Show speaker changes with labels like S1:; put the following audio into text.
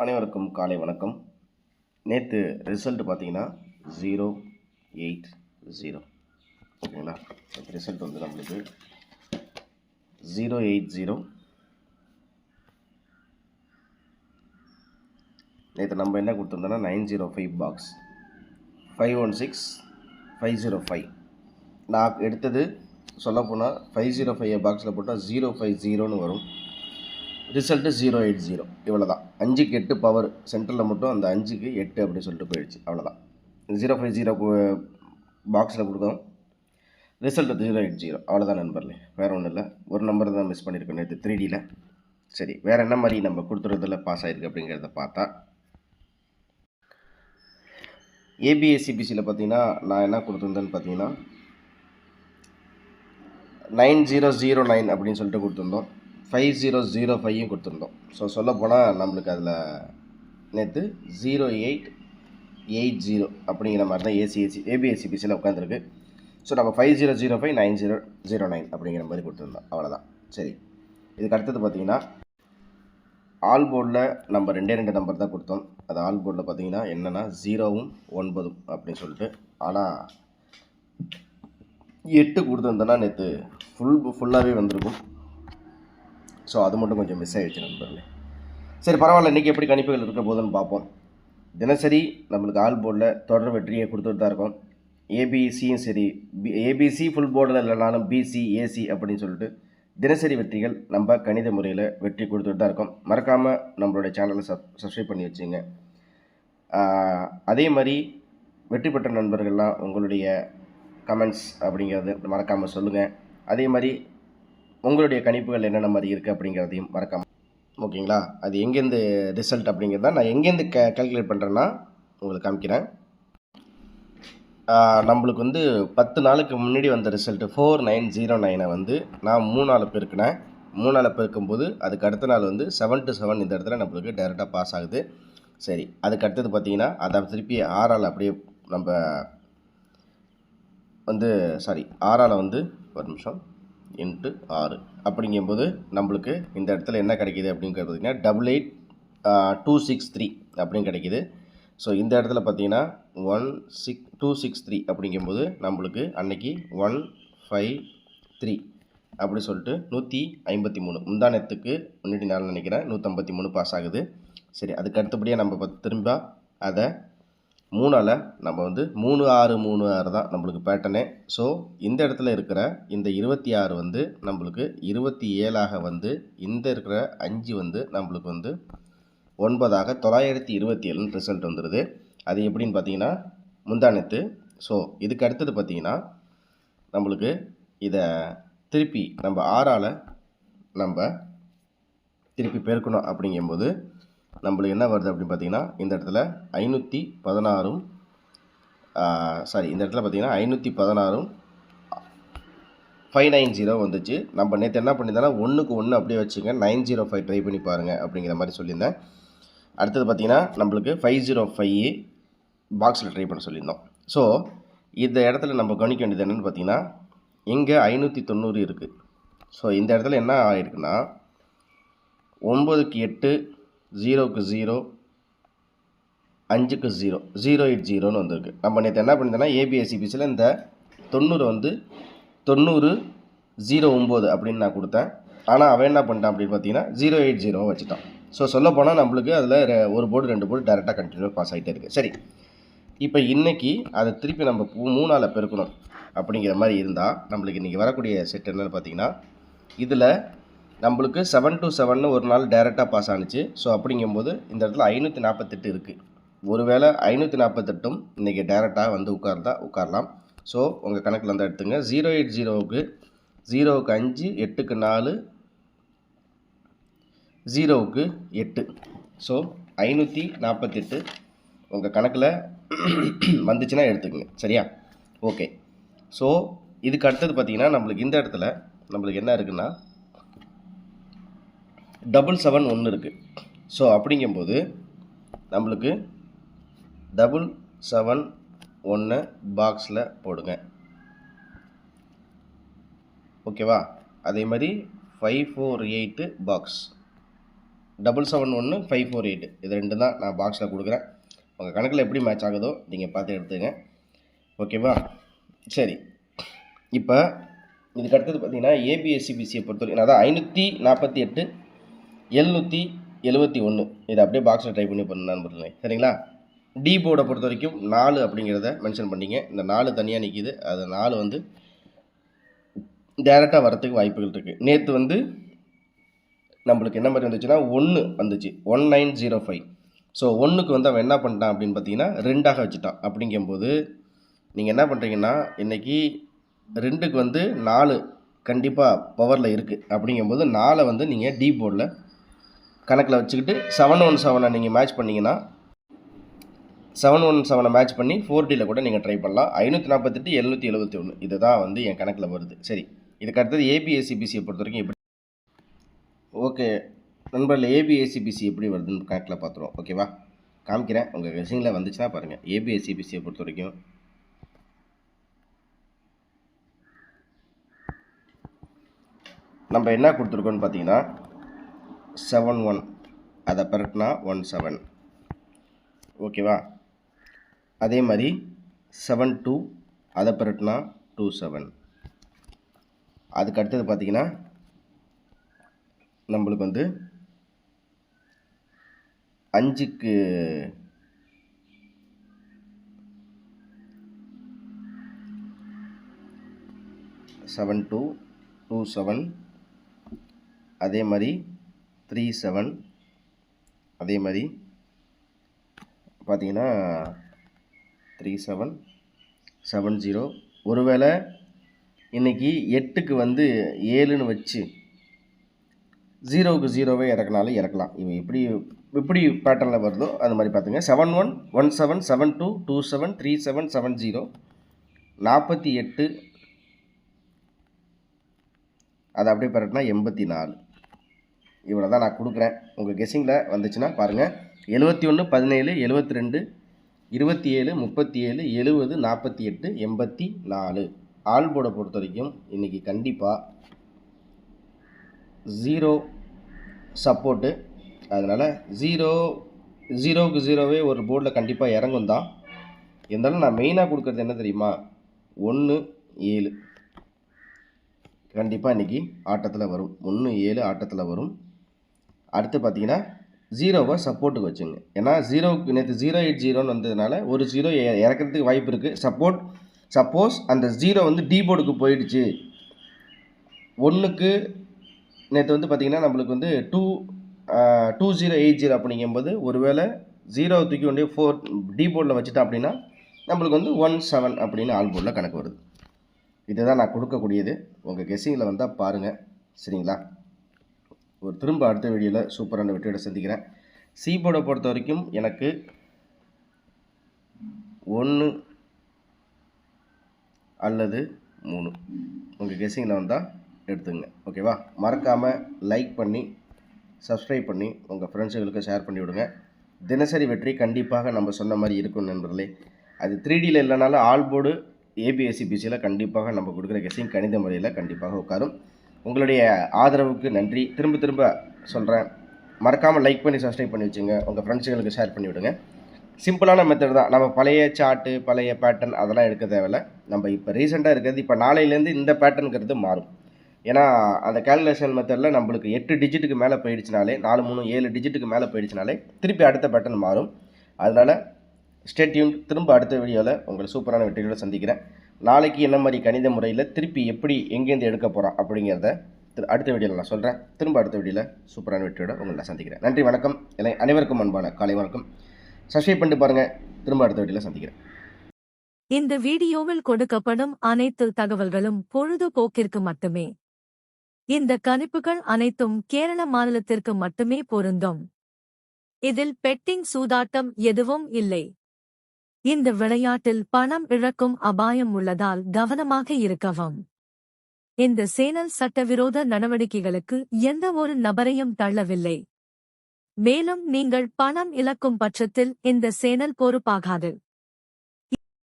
S1: அனைவருக்கும் காலை வணக்கம். நேற்று ரிசல்ட் பார்த்தீங்கன்னா 080 ஓகேங்களா. ரிசல்ட் வந்து நம்மளுக்கு 080. நேற்று நம்ம என்ன கொடுத்துருந்தோன்னா 905 பாக்ஸ் 516505. நான் எடுத்தது சொல்லப்போனால் 505 பாக்ஸில் போட்டால் 050 வரும். ரிசல்ட்டு 080 இவ்வளோ தான். 5க்கு 8 பவர் சென்டரில் மட்டும் அந்த 5க்கு 8 அப்படின்னு சொல்லிட்டு போயிடுச்சு. அவ்வளோதான். 050 பாக்ஸில் கொடுக்கும் ரிசல்ட்டு 080 அவ்வளோதான் நண்பர்களே, வேறு ஒன்றும் இல்லை. ஒரு நம்பர் தான் மிஸ் பண்ணியிருக்கோம் நேற்று 3Dயில். சரி, வேறு என்ன மாதிரி நம்ம கொடுத்துறதுல பாஸ் ஆகிருக்கு அப்படிங்கிறத பார்த்தா, ஏபிஎஸ்சிபிசியில் பார்த்தீங்கன்னா நான் என்ன கொடுத்துருந்தேன்னு பார்த்தீங்கன்னா 9009 அப்படின்னு சொல்லிட்டு கொடுத்துருந்தோம். 5005 கொடுத்துருந்தோம். ஸோ சொல்லப்போனால் நம்மளுக்கு அதில் நேற்று 0880 அப்படிங்கிற மாதிரி தான் ஏபிஎஸ்சிபிசியில் உட்காந்துருக்கு. ஸோ நம்ம 5005 9009 அப்படிங்கிற மாதிரி கொடுத்துருந்தோம். அவ்வளோதான். சரி, இதுக்கு அடுத்தது பார்த்தீங்கன்னா ஆல் போர்டில் நம்ம 2 நம்பர் தான் கொடுத்தோம். அது ஆல் போர்டில் பார்த்தீங்கன்னா என்னென்னா 0வும் 9 அப்படின்னு சொல்லிட்டு. ஆனால் 8 கொடுத்துருந்தோன்னா நேற்று ஃபுல்லாகவே வந்திருக்கும். ஸோ அது மட்டும் கொஞ்சம் மிஸ் ஆகிடுச்சு நண்பர்களே. சரி, பரவாயில்ல. இன்றைக்கி எப்படி கணிப்புகள் இருக்க போதுன்னு பார்ப்போம். தினசரி நம்மளுக்கு ஆல் போர்டில் தொடர் வெற்றியை கொடுத்துட்டு தான் இருக்கோம். ஏபிசியும் சரி, ஏபிசி ஃபுல் போர்டில் இல்லைனாலும் பிசி ஏசி அப்படின்னு சொல்லிட்டு தினசரி வெற்றிகள் நம்ம கணித முறையில் வெற்றி கொடுத்துட்டு தான் இருக்கோம். மறக்காமல் நம்மளுடைய சேனலை சப்ஸ்கிரைப் பண்ணி வச்சுங்க. அதே மாதிரி வெற்றி பெற்ற நண்பர்கள்லாம் உங்களுடைய கமெண்ட்ஸ் அப்படிங்கிறது மறக்காமல் சொல்லுங்கள். அதே மாதிரி உங்களுடைய கணிப்புகள் என்னென்ன மாதிரி இருக்குது அப்படிங்கிறதையும் மறக்காமல், ஓகேங்களா. அது எங்கேருந்து ரிசல்ட் அப்படிங்கிறத நான் எங்கேருந்து கால்குலேட் பண்ணுறேன்னா உங்களுக்கு காமிக்கிறேன். நம்மளுக்கு வந்து 10 நாளுக்கு முன்னாடி வந்த ரிசல்ட்டு 4909 வந்து நான் 3 பெருக்கினேன். 3 பெருக்கும்போது அதுக்கு அடுத்த நாள் வந்து 7 to 7 இந்த இடத்துல நம்மளுக்கு டைரெக்டாக பாஸ் ஆகுது. சரி, அதுக்கு அடுத்தது பார்த்தீங்கன்னா அதை திருப்பி 6 அப்படியே நம்ம வந்து ஆறால் வந்து ஒரு நிமிஷம் இன்ட்டு 6 அப்படிங்கும்போது நம்மளுக்கு இந்த இடத்துல என்ன கிடைக்கிது அப்படிங்கிறது பார்த்தீங்கன்னா 88263 அப்படின்னு கிடைக்கிது. ஸோ இந்த இடத்துல பார்த்தீங்கன்னா 16263 அப்படிங்கும்போது நம்மளுக்கு அன்னைக்கு 153 அப்படி சொல்லிட்டு 153 முந்தானத்துக்கு முன்னாடி நாள் நினைக்கிறேன் 153 பாஸ் ஆகுது. சரி, அதுக்கு அடுத்தபடியாக நம்ம திரும்ப அதை 3ஆல் நம்ம வந்து 3636 தான் நம்மளுக்கு பேட்டர்னு. ஸோ இந்த இடத்துல இருக்கிற இந்த 26 வந்து நம்மளுக்கு 27ஆக வந்து இந்த இருக்கிற 5 வந்து நம்மளுக்கு வந்து 9ஆக 927 ரிசல்ட் வந்துடுது. அது எப்படின்னு பார்த்தீங்கன்னா முந்தானத்து. ஸோ இதுக்கு அடுத்தது பார்த்தீங்கன்னா நம்மளுக்கு இதை திருப்பி நம்ம 6ஆல் நம்ம திருப்பி பெருக்கணும். அப்படிங்கும்போது நம்மளுக்கு என்ன வருது அப்படின்னு பார்த்தீங்கன்னா இந்த இடத்துல 516 இந்த இடத்துல பார்த்தீங்கன்னா 516 590 வந்துச்சு. நம்ம நேற்று என்ன பண்ணியிருந்தோன்னா 1க்கு 1 அப்படியே வச்சுங்க 905 ட்ரை பண்ணி பாருங்கள் அப்படிங்கிற மாதிரி சொல்லியிருந்தேன். அடுத்தது பார்த்தீங்கன்னா நம்மளுக்கு 505 பாக்ஸில் ட்ரை பண்ண சொல்லியிருந்தோம். ஸோ இந்த இடத்துல நம்ம கவனிக்க வேண்டியது என்னென்னு பார்த்தீங்கன்னா இங்கே 590 இருக்குது. ஸோ இந்த இடத்துல என்ன ஆகிருக்குன்னா 9க்கு 8 0க்கு 0 5க்கு 0 080ன்னு வந்திருக்கு. நம்ம நேற்று என்ன பண்ணியிருந்தோன்னா ஏபிஎஸ்சிபிசியில் இந்த 90 வந்து 9009 அப்படின்னு நான் கொடுத்தேன். ஆனால் அவன் என்ன பண்ணிட்டான் அப்படின்னு பார்த்தீங்கன்னா 080 வச்சுட்டான். ஸோ சொல்லப்போனால் நம்மளுக்கு அதில் ஒரு போர்டு 2 போர்டு டேரெக்டாக கண்டினியூ பாஸ் ஆகிட்டே இருக்குது. சரி, இப்போ இன்றைக்கி அதை திருப்பி நம்ம 3ஆல் பெருக்கணும் அப்படிங்கிற மாதிரி இருந்தால் நம்மளுக்கு இன்றைக்கி வரக்கூடிய செட் என்னென்னு பார்த்தீங்கன்னா இதில் நம்மளுக்கு 7 to 7 ஒரு நாள் டேரெக்டாக பாஸ் ஆனிச்சு. ஸோ அப்படிங்கும்போது இந்த இடத்துல 548 இருக்குது. ஒருவேளை 548ம் இன்றைக்கி டேரெக்டாக வந்து உட்காரலாம். ஸோ உங்கள் கணக்கில் வந்து எடுத்துங்க. 080க்கு 0க்கு 5 8க்கு 4 0க்கு 8. ஸோ 548 உங்கள் கணக்கில் வந்துச்சுன்னா எடுத்துக்கோங்க. சரியா? ஓகே. ஸோ இதுக்கு அடுத்தது பார்த்திங்கன்னா நம்மளுக்கு இந்த இடத்துல நம்மளுக்கு என்ன இருக்குன்னா 771 இருக்குது. ஸோ அப்படிங்கும்போது நம்மளுக்கு 771 பாக்ஸில் போடுங்க. ஓகேவா? அதே மாதிரி 548 பாக்ஸ் 771 548 இது 2 தான் நான் பாக்ஸில் கொடுக்குறேன். உங்கள் கணக்கில் எப்படி மேட்ச் ஆகுதோ நீங்கள் பார்த்து எடுத்துங்க. ஓகேவா? சரி, இப்போ இதுக்கு அடுத்தது பார்த்தீங்கன்னா ஏபிஎஸ்சிபிசியை பொறுத்தவரைக்கும் அதான் 548 771 இதை அப்படியே பாக்ஸில் ட்ரை பண்ணி பண்ணலான்னு சரிங்களா? டி போர்டை பொறுத்த வரைக்கும் 4 அப்படிங்கிறத மென்ஷன் பண்ணிங்க. இந்த 4 தனியாக நிற்கிது. அது 4 வந்து டேரெக்டாக வரத்துக்கு வாய்ப்புகள் இருக்குது. நேற்று வந்து நம்மளுக்கு என்ன மாதிரி வந்துச்சுன்னா 1 வந்துச்சு, 1905. ஸோ 1க்கு வந்து அவன் என்ன பண்ணிட்டான் அப்படின்னு பார்த்தீங்கன்னா 2ஆக வச்சுட்டான். அப்படிங்கும்போது நீங்கள் என்ன பண்ணுறீங்கன்னா இன்றைக்கி 2க்கு வந்து 4 கண்டிப்பாக பவரில் இருக்குது. அப்படிங்கும்போது 4 வந்து நீங்கள் டி போர்டில் கணக்கில் வச்சுக்கிட்டு 717 நீங்கள் மேட்ச் பண்ணிங்கன்னா 717 மேட்ச் பண்ணி 4Dயில் கூட நீங்கள் ட்ரை பண்ணலாம். 548 771 இது தான் வந்து என் கணக்கில் வருது. சரி, இதுக்கு அடுத்தது ஏபிஎஸ்சிபிசியை பொறுத்த வரைக்கும் எப்படி ஓகே நண்பர்கள், ஏபிஎஸ்சிபிசி எப்படி வருதுன்னு கணக்கில் பார்த்துருவோம். ஓகேவா? காமிக்கிறேன். உங்கள் கெஸிங்கில் வந்துச்சுன்னா பாருங்கள். ஏபிஎஸ்சிபிசியை பொறுத்த வரைக்கும் நம்ம என்ன கொடுத்துருக்கோன்னு பார்த்தீங்கன்னா 71 அதை பெருக்கினா 17. ஓகேவா? அதே மாதிரி 72 அதை பெருக்கினா 27. அதுக்கு அடுத்தது பார்த்தீங்கன்னா நம்மளுக்கு வந்து 5க்கு 72 27, அதே மாதிரி 37, அதே மாதிரி பார்த்தீங்கன்னா 3770. ஒருவேளை இன்றைக்கி 8க்கு வந்து 7ன்னு வச்சு 0க்கு 0வே இறக்குனாலும் இறக்கலாம். இவன் எப்படி பேட்டர்னில் வருதோ அது மாதிரி பார்த்துங்க. 71 17 72 27 37 70 48 அதை அப்படியே பெறட்டினா 84. இவ்வளோ தான் நான் கொடுக்குறேன். உங்கள் கெஸ்ஸிங்கில் வந்துச்சுன்னா பாருங்கள். 71 17 72 27 37 70 48 84. ஆல் போர்டை பொறுத்த வரைக்கும் இன்றைக்கி கண்டிப்பாக 0 சப்போர்ட்டு. அதனால் 0க்கு 0வே ஒரு போர்டில் கண்டிப்பாக இறங்கும் தான். இருந்தாலும் நான் மெயினாக கொடுக்குறது என்ன தெரியுமா? 1 7 கண்டிப்பாக இன்றைக்கி ஆட்டத்தில் வரும். 1 7 ஆட்டத்தில் வரும். அடுத்து பார்த்தீங்கன்னா 0வை சப்போர்ட்டுக்கு வச்சுங்க. ஏன்னா 0க்கு நேற்று 080ன்னு வந்ததுனால ஒரு 0 இறக்கிறதுக்கு வாய்ப்பு இருக்குது. சப்போஸ் அந்த 0 வந்து டி போர்டுக்கு போயிடுச்சு. 1க்கு நேற்று வந்து பார்த்திங்கன்னா நம்மளுக்கு வந்து 2080 அப்படிங்கும்போது ஒருவேளை 0 தூக்கி கொண்டே 4 டி போர்டில் வச்சுட்டா அப்படின்னா நம்மளுக்கு வந்து 17 அப்படின்னு ஆல் போர்டில் கணக்கு வருது. இதுதான் நான் கொடுக்கக்கூடியது. உங்கள் கெஸ்ஸிங்கில் வந்தால் பாருங்கள். சரிங்களா? ஒரு திரும்ப அடுத்த வீடியோவில் சூப்பரான வெற்றியோட சந்திக்கிறேன். சி போர்டை பொறுத்த வரைக்கும் எனக்கு 1 அல்லது 3 உங்கள் கெஸ்ஸிங்கில் வந்தால் எடுத்துங்க. ஓகேவா? மறக்காமல் லைக் பண்ணி சப்ஸ்கிரைப் பண்ணி உங்கள் ஃப்ரெண்ட்ஸுகளுக்கு ஷேர் பண்ணி விடுங்க. தினசரி வெற்றி கண்டிப்பாக நம்ம சொன்ன மாதிரி இருக்கும் நண்பர்களே. அது 3Dயில் இல்லைனாலும் ஆல் போர்டு ஏபிஎஸ்சிபிசியில் கண்டிப்பாக நம்ம கொடுக்குற கெஸ்ஸிங் கணித முறையில் கண்டிப்பாக உட்காரும். உங்களுடைய ஆதரவுக்கு நன்றி. திரும்ப சொல்கிறேன், மறக்காமல் லைக் பண்ணி சப்ஸ்கிரைப் பண்ணி வச்சுங்க. உங்கள் ஃப்ரெண்ட்ஸுகளுக்கு ஷேர் பண்ணி விடுங்க. சிம்பிளான மெத்தட் தான். நம்ம பழைய சார்ட்டு பழைய பேட்டர்ன் அதெல்லாம் எடுக்க தேவையில்லை. நம்ம இப்போ ரீசெண்டாக இருக்கிறது இப்போ நாளையிலேருந்து இந்த பேட்டர்னுங்கிறது மாறும். ஏன்னா அந்த கேல்குலேஷன் மெத்தடில் நம்மளுக்கு 8 டிஜிட்டுக்கு மேலே போயிடுச்சுனாலே 4 3 7 டிஜிட்டுக்கு மேலே போயிடுச்சுனாலே திருப்பி அடுத்த பேட்டர்ன் மாறும். அதனால் ஸ்டே டியூன். திரும்ப அடுத்த வீடியோவில் உங்களை சூப்பரான வெற்றியோடு சந்திக்கிறேன். நாளைக்கு என்ன மாதிரி கணித முறையில் திருப்பி எப்படி எங்கேருந்து எடுக்க போகிறோம் அப்படிங்கிறத அடுத்த வீடியோவில் நான் சொல்கிறேன். திரும்ப அடுத்த வீடியோவில் சூப்பரான வெற்றியோட உங்களை நான் சந்திக்கிறேன். நன்றி, வணக்கம். அனைவருக்கும் அன்பான காலை வணக்கம். சப்ஸ்கிரைப் பண்ணிட்டு பாருங்கள். திரும்ப அடுத்த வீடியோவில் சந்திக்கிறேன்.
S2: இந்த வீடியோவில் கொடுக்கப்படும் அனைத்து தகவல்களும் பொழுதுபோக்கிற்கு மட்டுமே. இந்த கணிப்புகள் அனைத்தும் கேரள மாநிலத்திற்கு மட்டுமே பொருந்தும். இதில் பெட்டிங் சூதாட்டம் எதுவும் இல்லை. இந்த விளையாட்டில் பணம் இழக்கும் அபாயம் உள்ளதால் கவனமாக இருக்கவும். இந்த சேனல் சட்டவிரோத நடவடிக்கைகளுக்கு எந்த ஒரு நபரையும் தள்ளவில்லை. மேலும் நீங்கள் பணம் இழக்கும் பட்சத்தில் இந்த சேனல் பொறுப்பாகாது.